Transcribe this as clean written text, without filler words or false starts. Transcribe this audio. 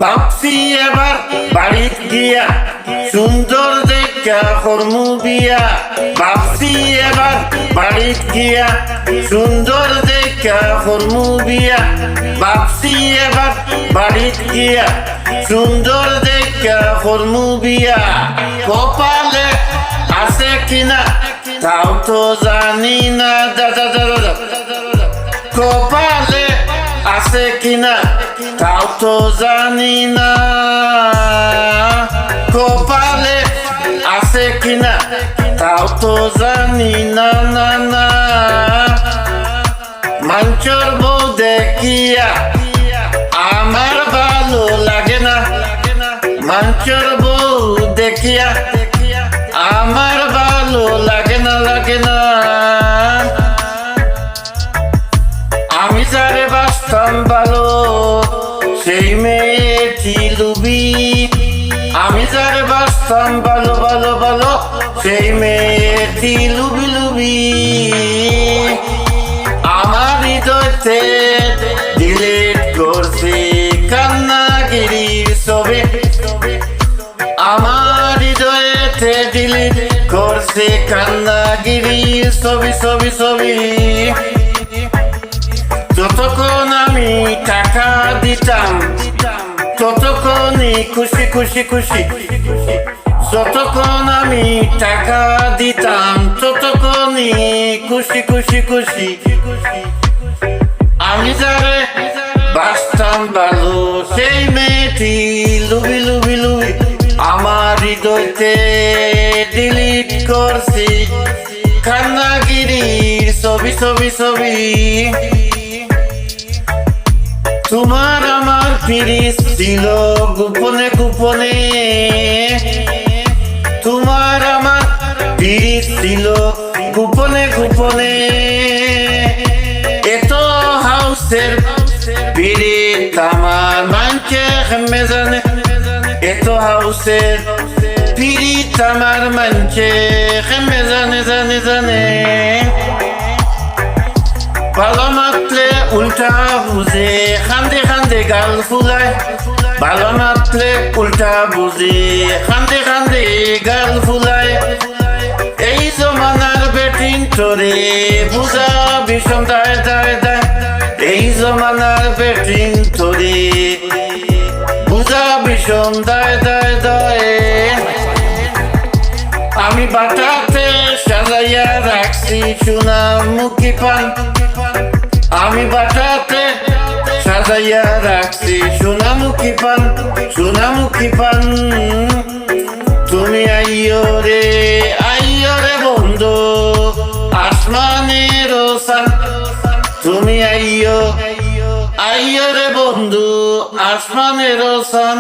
ভাবছি এবার বাড়িত গিয়া সুন্দর দেখা করমু বিয়া। ভাবছি এবার বাড়িত গিয়া সুন্দর দেখা করমু বিয়া। ভাবছি এবার বাড়িত গিয়া সুন্দর দেখা করমু বিয়া। কপালে আছে কিনা তাও তো জানি না দাদা দাদা। কপালে আছে কিনা তাও তো জানি না। কপালে আছে কিনা তাও তো জানি না না না। মানুষের বউ দেখিয়া আমার ভালো লাগে না। মানুষের বউ দেখিয়া আমার ভালো লাগে না লাগে না। আমি যারে বাসতাম ভালো সেই মেয়েটি লুবি। আমি যারে বাসতাম ভালো ভালো ভালো সেই মেয়েটি লুবি লুবি। আমার হৃদয়তে ডিলিট করছে কান্নাগিরির ছবি। আমার হৃদয়তে ডিলিট করছে কান্নাগিরির ছবি ছবি ছবি। যতক্ষণ আমি টাকা দিতাম ততক্ষণই খুশি খুশি খুশি। যতক্ষণ আমি টাকা দিতাম ততক্ষণই খুশি খুশি খুশি। আমি যারে বাসতাম ভালো সেই মেয়েটি লুবি লুবি লুবি। আমার হৃদয়তে ডিলিট করছি কান্নাগিরির ছবি ছবি ছবি। তোমার আমার পিরিত ছিল গোপনে গোপনে। তোমার আমার পিরিত ছিল গোপনে গোপনে। এত হাউসের পিরিত আমার মানকে হেমে জানে। এত হাউসের পিরিত আমার মানকে হেমে জানে জানে জানে। ভালো মাতলে উল্টা বুঝে খান্দে খান্দে গাল ফুলায়। ভালো মাতলে উল্টা বুঝে খান্দে খান্দে গাল ফুলায়। এই জমানার বেটিং তোরে বুঝা ভীষণ দায় দায় দায়। এই জমানার বেটিং তোরে বুঝা ভীষণ দায় দায় দায়। আমি বাটাতে সাজাইয়া রাখছি সোনামুখী পান। আমি বাটাতে সাজাইয়া রাখছি সোনামুখী পান সোনামুখী পান। তুমি আইয়ো রে বন্ধু আসমানের সান। তুমি আইয়ো রে বন্ধু আসমানের সান।